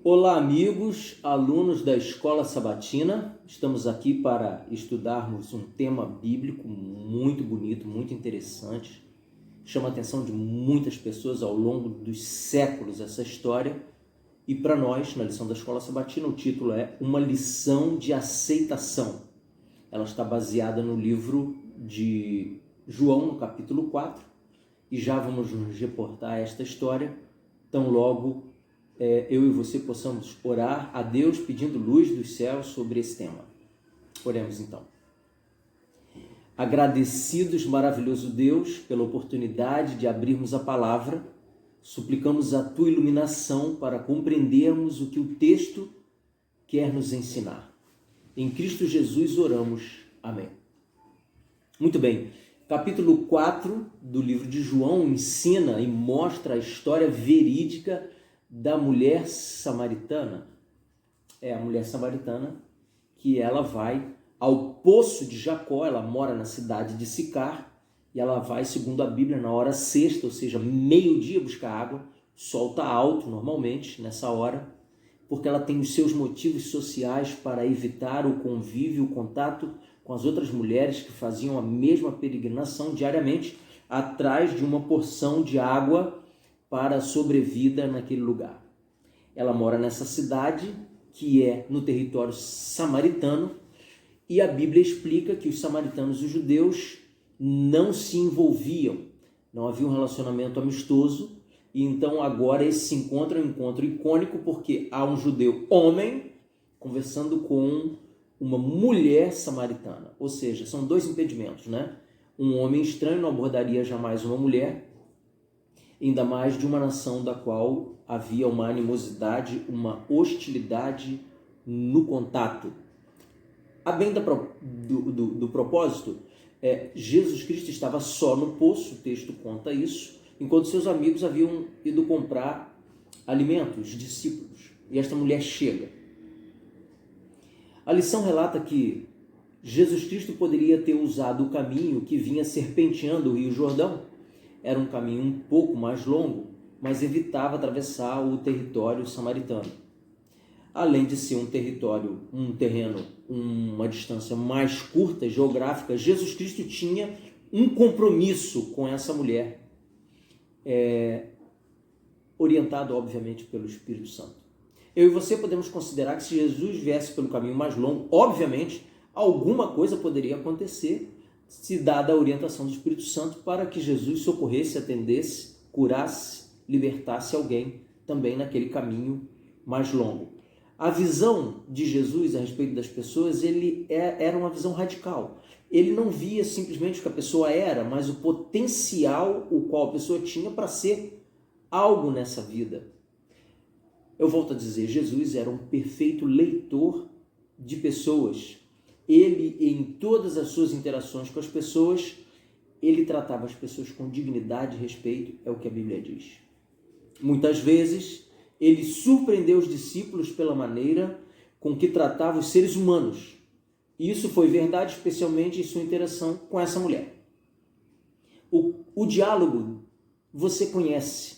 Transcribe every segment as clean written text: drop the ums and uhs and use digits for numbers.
Olá, amigos, alunos da Escola Sabatina. Estamos aqui para estudarmos um tema bíblico muito bonito, muito interessante. Chama a atenção de muitas pessoas ao longo dos séculos essa história. E para nós, na lição da Escola Sabatina, o título é Uma Lição de Aceitação. Ela está baseada no livro de João, no capítulo 4, e já vamos nos reportar a esta história, tão logo eu e você possamos orar a Deus pedindo luz dos céus sobre esse tema. Oremos então. Agradecidos, maravilhoso Deus, pela oportunidade de abrirmos a palavra, suplicamos a tua iluminação para compreendermos o que o texto quer nos ensinar. Em Cristo Jesus oramos. Amém. Muito bem. Capítulo 4 do livro de João ensina e mostra a história verídica da mulher samaritana. É a mulher samaritana que ela vai ao poço de Jacó. Ela mora na cidade de Sicar e ela vai, segundo a Bíblia, na hora sexta, ou seja, meio-dia, buscar água. O sol está alto normalmente nessa hora, porque ela tem os seus motivos sociais para evitar o convívio, o contato com as outras mulheres que faziam a mesma peregrinação diariamente atrás de uma porção de água para a sobrevida naquele lugar. Ela mora nessa cidade, que é no território samaritano, e a Bíblia explica que os samaritanos e os judeus não se envolviam, não havia um relacionamento amistoso, e então agora esse encontro é um encontro icônico, porque há um judeu homem conversando com uma mulher samaritana, ou seja, são dois impedimentos, né? Um homem estranho não abordaria jamais uma mulher, ainda mais de uma nação da qual havia uma animosidade, uma hostilidade no contato. A bem do propósito, Jesus Cristo estava só no poço, o texto conta isso, enquanto seus amigos haviam ido comprar alimentos, discípulos, e esta mulher chega. A lição relata que Jesus Cristo poderia ter usado o caminho que vinha serpenteando o Rio Jordão. Era um caminho um pouco mais longo, mas evitava atravessar o território samaritano. Além de ser um terreno, uma distância mais curta, geográfica, Jesus Cristo tinha um compromisso com essa mulher, orientado, obviamente, pelo Espírito Santo. Eu e você podemos considerar que se Jesus viesse pelo caminho mais longo, obviamente, alguma coisa poderia acontecer, se dada a orientação do Espírito Santo para que Jesus socorresse, atendesse, curasse, libertasse alguém também naquele caminho mais longo. A visão de Jesus a respeito das pessoas, era uma visão radical. Ele não via simplesmente o que a pessoa era, mas o potencial o qual a pessoa tinha para ser algo nessa vida. Eu volto a dizer, Jesus era um perfeito leitor de pessoas. Ele, em todas as suas interações com as pessoas, ele tratava as pessoas com dignidade e respeito, é o que a Bíblia diz. Muitas vezes, ele surpreendeu os discípulos pela maneira com que tratava os seres humanos. E isso foi verdade, especialmente em sua interação com essa mulher. O diálogo você conhece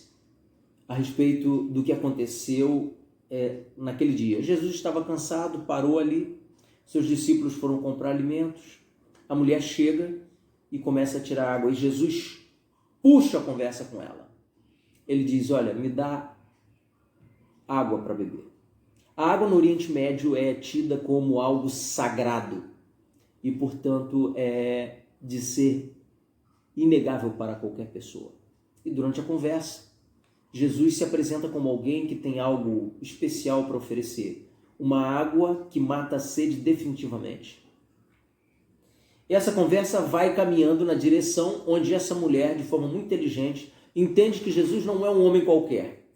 a respeito do que aconteceu naquele dia. Jesus estava cansado, parou ali. Seus discípulos foram comprar alimentos, a mulher chega e começa a tirar água, e Jesus puxa a conversa com ela. Ele diz, olha, me dá água para beber. A água no Oriente Médio é tida como algo sagrado e, portanto, é de ser inegável para qualquer pessoa. E durante a conversa, Jesus se apresenta como alguém que tem algo especial para oferecer. Uma água que mata a sede definitivamente. E essa conversa vai caminhando na direção onde essa mulher, de forma muito inteligente, entende que Jesus não é um homem qualquer,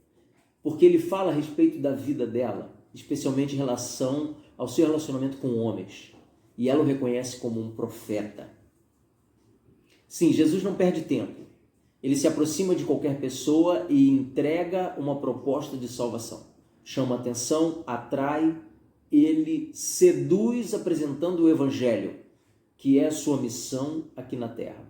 porque ele fala a respeito da vida dela, especialmente em relação ao seu relacionamento com homens, e ela o reconhece como um profeta. Sim, Jesus não perde tempo. Ele se aproxima de qualquer pessoa e entrega uma proposta de salvação. Chama atenção, atrai, ele seduz apresentando o Evangelho, que é a sua missão aqui na Terra.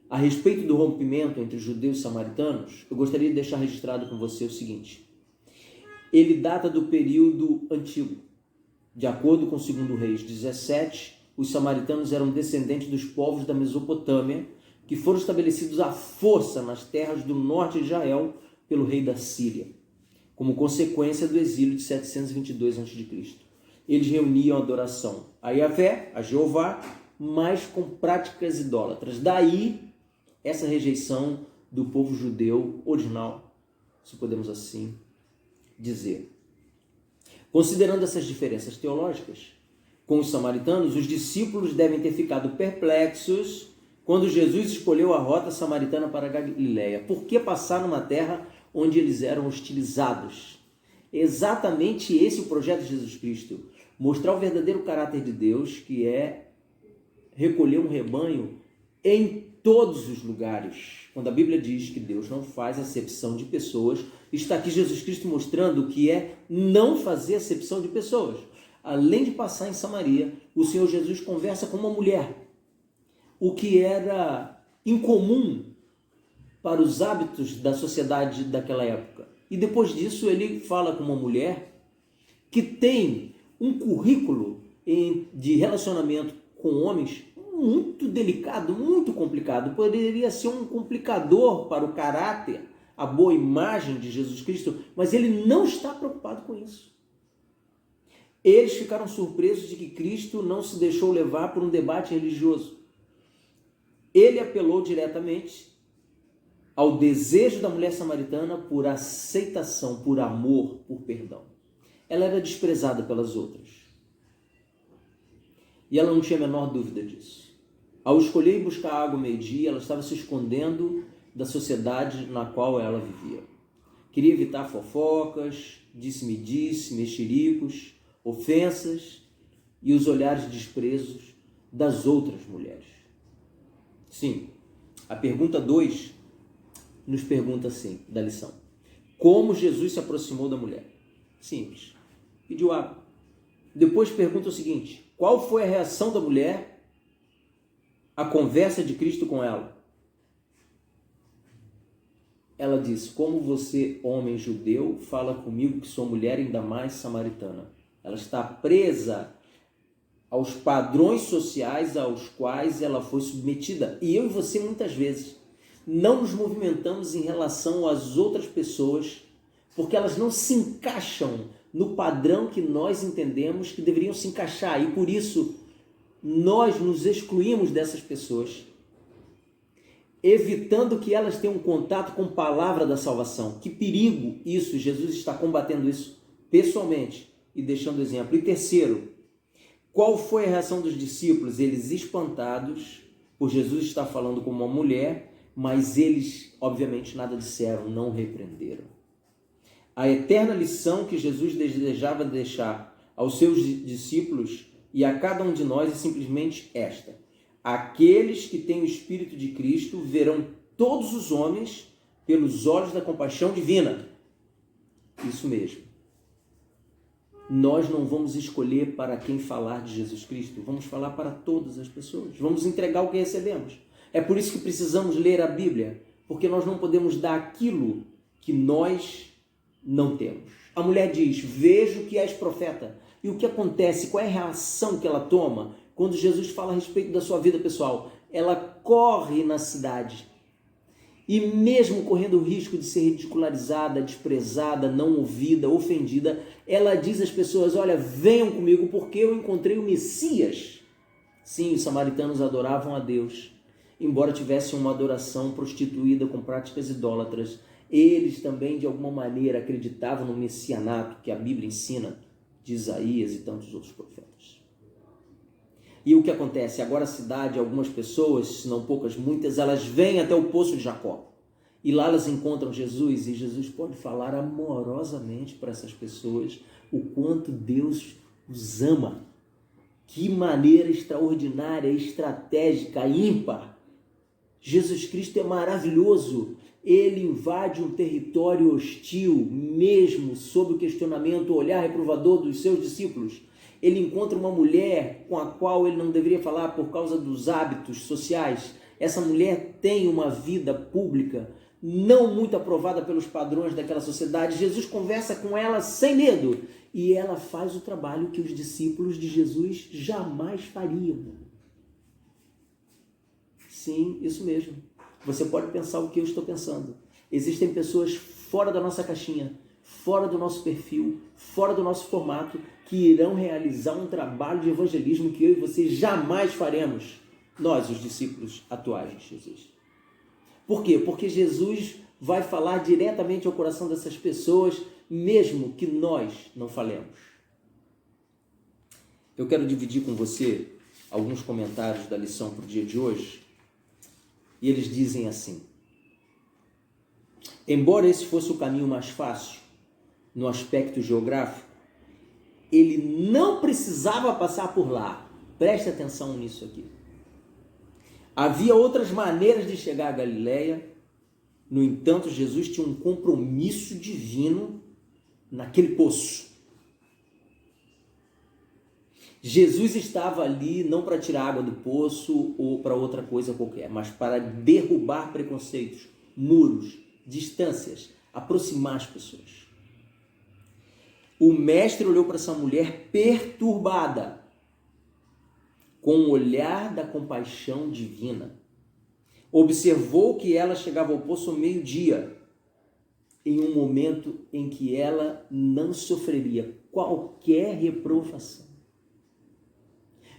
A respeito do rompimento entre judeus e samaritanos, eu gostaria de deixar registrado com você o seguinte. ele data do período antigo. De acordo com 2 Reis 17, os samaritanos eram descendentes dos povos da Mesopotâmia, que foram estabelecidos à força nas terras do norte de Israel pelo rei da Síria, como consequência do exílio de 722 a.C. Eles reuniam adoração a Yahvé, a Jeová, mas com práticas idólatras. Daí essa rejeição do povo judeu original, se podemos assim dizer. Considerando essas diferenças teológicas com os samaritanos, os discípulos devem ter ficado perplexos quando Jesus escolheu a rota samaritana para a Galileia. Por que passar numa terra onde eles eram hostilizados? Exatamente esse é o projeto de Jesus Cristo. Mostrar o verdadeiro caráter de Deus, que é recolher um rebanho em todos os lugares. Quando a Bíblia diz que Deus não faz acepção de pessoas, está aqui Jesus Cristo mostrando o que é não fazer acepção de pessoas. Além de passar em Samaria, o Senhor Jesus conversa com uma mulher, o que era incomum para os hábitos da sociedade daquela época. E depois disso ele fala com uma mulher que tem um currículo de relacionamento com homens muito delicado, muito complicado. Poderia ser um complicador para o caráter, a boa imagem de Jesus Cristo, mas ele não está preocupado com isso. Eles ficaram surpresos de que Cristo não se deixou levar por um debate religioso. Ele apelou diretamente ao desejo da mulher samaritana por aceitação, por amor, por perdão. Ela era desprezada pelas outras. E ela não tinha a menor dúvida disso. Ao escolher ir buscar água ao meio-dia, ela estava se escondendo da sociedade na qual ela vivia. Queria evitar fofocas, disse-me-disse, mexericos, ofensas e os olhares de desprezo das outras mulheres. Sim, a pergunta 2 nos pergunta assim, da lição. Como Jesus se aproximou da mulher? Simples. Pediu água. Depois pergunta o seguinte, qual foi a reação da mulher à conversa de Cristo com ela? Ela diz, como você, homem judeu, fala comigo que sou mulher, ainda mais samaritana? Ela está presa aos padrões sociais aos quais ela foi submetida. E eu e você, muitas vezes, não nos movimentamos em relação às outras pessoas, porque elas não se encaixam no padrão que nós entendemos que deveriam se encaixar. E por isso, nós nos excluímos dessas pessoas, evitando que elas tenham contato com a palavra da salvação. Que perigo isso! Jesus está combatendo isso pessoalmente e deixando exemplo. E terceiro, qual foi a reação dos discípulos? Eles espantados por Jesus estar falando com uma mulher, mas eles, obviamente, nada disseram, não repreenderam. A eterna lição que Jesus desejava deixar aos seus discípulos e a cada um de nós é simplesmente esta. Aqueles que têm o Espírito de Cristo verão todos os homens pelos olhos da compaixão divina. Isso mesmo. Nós não vamos escolher para quem falar de Jesus Cristo, vamos falar para todas as pessoas, vamos entregar o que recebemos. É por isso que precisamos ler a Bíblia, porque nós não podemos dar aquilo que nós não temos. A mulher diz, vejo que és profeta. E o que acontece? Qual é a reação que ela toma quando Jesus fala a respeito da sua vida pessoal? Ela corre na cidade. E mesmo correndo o risco de ser ridicularizada, desprezada, não ouvida, ofendida, ela diz às pessoas, olha, venham comigo porque eu encontrei o Messias. Sim, os samaritanos adoravam a Deus, embora tivessem uma adoração prostituída com práticas idólatras. Eles também, de alguma maneira, acreditavam no messianato que a Bíblia ensina, de Isaías e tantos outros profetas. E o que acontece? Agora a cidade, algumas pessoas, se não poucas, muitas, elas vêm até o poço de Jacó. E lá elas encontram Jesus, e Jesus pode falar amorosamente para essas pessoas o quanto Deus os ama. Que maneira extraordinária, estratégica, ímpar. Jesus Cristo é maravilhoso. Ele invade um território hostil, mesmo sob o questionamento, o olhar reprovador dos seus discípulos. Ele encontra uma mulher com a qual ele não deveria falar por causa dos hábitos sociais. Essa mulher tem uma vida pública, não muito aprovada pelos padrões daquela sociedade. Jesus conversa com ela sem medo e ela faz o trabalho que os discípulos de Jesus jamais fariam. Sim, isso mesmo. Você pode pensar o que eu estou pensando. Existem pessoas fora da nossa caixinha, fora do nosso perfil, fora do nosso formato, que irão realizar um trabalho de evangelismo que eu e você jamais faremos. Nós, os discípulos atuais de Jesus. Por quê? Porque Jesus vai falar diretamente ao coração dessas pessoas, mesmo que nós não falemos. Eu quero dividir com você alguns comentários da lição para o dia de hoje. E eles dizem assim: embora esse fosse o caminho mais fácil, no aspecto geográfico, ele não precisava passar por lá. Preste atenção nisso aqui. Havia outras maneiras de chegar à Galileia. No entanto, Jesus tinha um compromisso divino naquele poço. Jesus estava ali não para tirar água do poço ou para outra coisa qualquer, mas para derrubar preconceitos, muros, distâncias, aproximar as pessoas. O mestre olhou para essa mulher perturbada, com o olhar da compaixão divina. Observou que ela chegava ao poço ao meio-dia, em um momento em que ela não sofreria qualquer reprovação.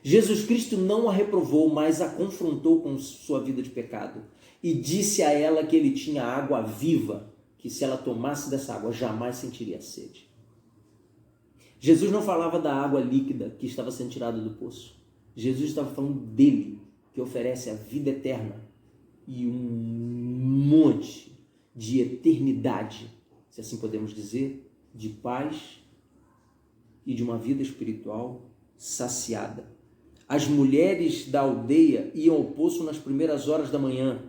Jesus Cristo não a reprovou, mas a confrontou com sua vida de pecado e disse a ela que ele tinha água viva, que se ela tomasse dessa água jamais sentiria sede. Jesus não falava da água líquida que estava sendo tirada do poço. Jesus estava falando dele, que oferece a vida eterna e um monte de eternidade, se assim podemos dizer, de paz e de uma vida espiritual saciada. As mulheres da aldeia iam ao poço nas primeiras horas da manhã.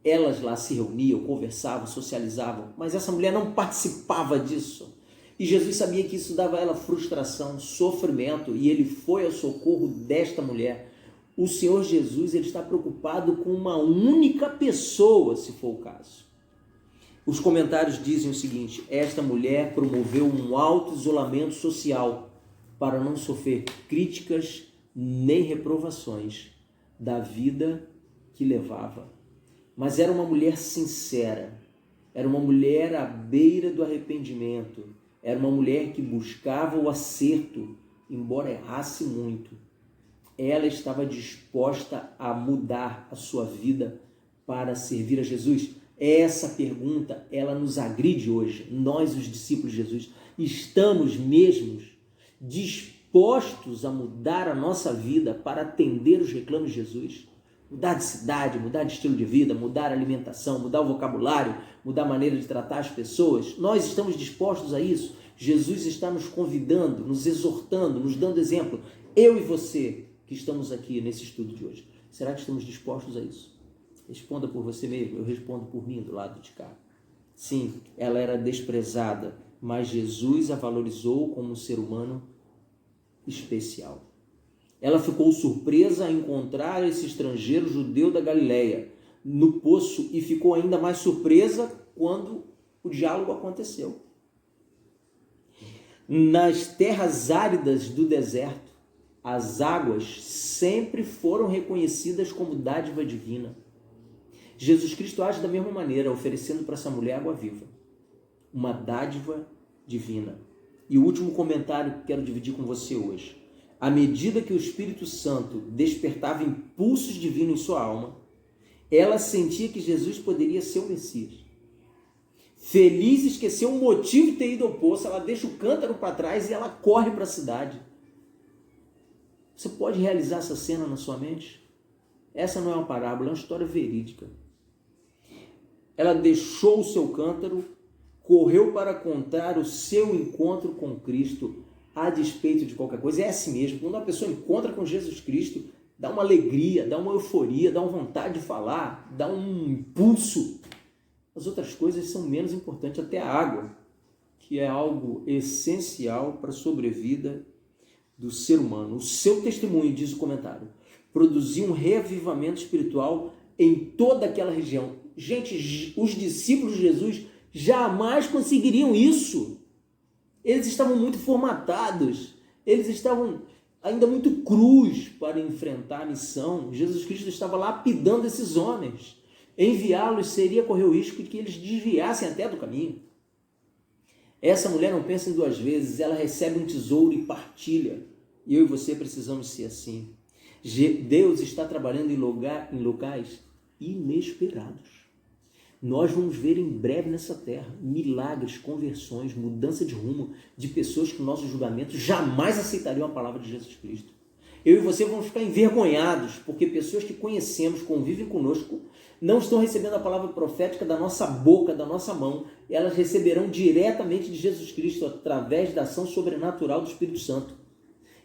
Elas lá se reuniam, conversavam, socializavam, mas essa mulher não participava disso. E Jesus sabia que isso dava a ela frustração, sofrimento, e ele foi ao socorro desta mulher. O Senhor Jesus, ele está preocupado com uma única pessoa, se for o caso. Os comentários dizem o seguinte: esta mulher promoveu um alto isolamento social para não sofrer críticas nem reprovações da vida que levava. Mas era uma mulher sincera, era uma mulher à beira do arrependimento, era uma mulher que buscava o acerto, embora errasse muito. Ela estava disposta a mudar a sua vida para servir a Jesus. Essa pergunta, ela nos agride hoje. Nós, os discípulos de Jesus, estamos mesmo dispostos a mudar a nossa vida para atender os reclamos de Jesus? Mudar de cidade, mudar de estilo de vida, mudar a alimentação, mudar o vocabulário, mudar a maneira de tratar as pessoas? Nós estamos dispostos a isso? Jesus está nos convidando, nos exortando, nos dando exemplo. Eu e você que estamos aqui nesse estudo de hoje, será que estamos dispostos a isso? Responda por você mesmo, eu respondo por mim do lado de cá. Sim, ela era desprezada, mas Jesus a valorizou como um ser humano especial. Ela ficou surpresa a encontrar esse estrangeiro judeu da Galileia no poço e ficou ainda mais surpresa quando o diálogo aconteceu. Nas terras áridas do deserto, as águas sempre foram reconhecidas como dádiva divina. Jesus Cristo age da mesma maneira, oferecendo para essa mulher água viva, uma dádiva divina. E o último comentário que quero dividir com você hoje. À medida que o Espírito Santo despertava impulsos divinos em sua alma, ela sentia que Jesus poderia ser o Messias. Feliz, esqueceu o motivo de ter ido ao poço, ela deixa o cântaro para trás e ela corre para a cidade. Você pode realizar essa cena na sua mente? Essa não é uma parábola, é uma história verídica. Ela deixou o seu cântaro, correu para contar o seu encontro com Cristo, a despeito de qualquer coisa. É assim mesmo, quando uma pessoa encontra com Jesus Cristo, dá uma alegria, dá uma euforia, dá uma vontade de falar, dá um impulso. As outras coisas são menos importantes, até a água, que é algo essencial para a sobrevida do ser humano. O seu testemunho, diz o comentário, produziu um reavivamento espiritual em toda aquela região. Gente, os discípulos de Jesus jamais conseguiriam isso. Eles estavam muito formatados, eles estavam ainda muito crus para enfrentar a missão. Jesus Cristo estava lapidando esses homens. Enviá-los seria correr o risco de que eles desviassem até do caminho. Essa mulher não pensa em duas vezes, ela recebe um tesouro e partilha. E eu e você precisamos ser assim. Deus está trabalhando em locais inesperados. Nós vamos ver em breve nessa terra milagres, conversões, mudança de rumo de pessoas que no nosso julgamento jamais aceitariam a palavra de Jesus Cristo. Eu e você vamos ficar envergonhados porque pessoas que conhecemos, convivem conosco, não estão recebendo a palavra profética da nossa boca, da nossa mão. Elas receberão diretamente de Jesus Cristo através da ação sobrenatural do Espírito Santo.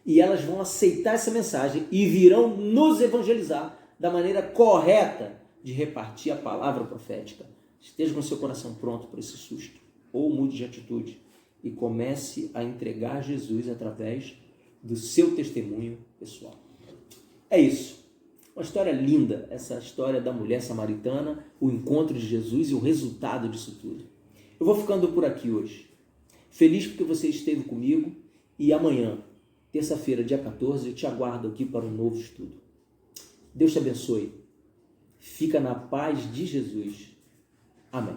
E elas vão aceitar essa mensagem e virão nos evangelizar da maneira correta de repartir a palavra profética. Esteja com seu coração pronto para esse susto, ou mude de atitude e comece a entregar Jesus através do seu testemunho pessoal. É isso. Uma história linda, essa história da mulher samaritana, o encontro de Jesus e o resultado disso tudo. Eu vou ficando por aqui hoje. Feliz porque você esteve comigo e amanhã, terça-feira, dia 14, eu te aguardo aqui para um novo estudo. Deus te abençoe. Fica na paz de Jesus. Amém.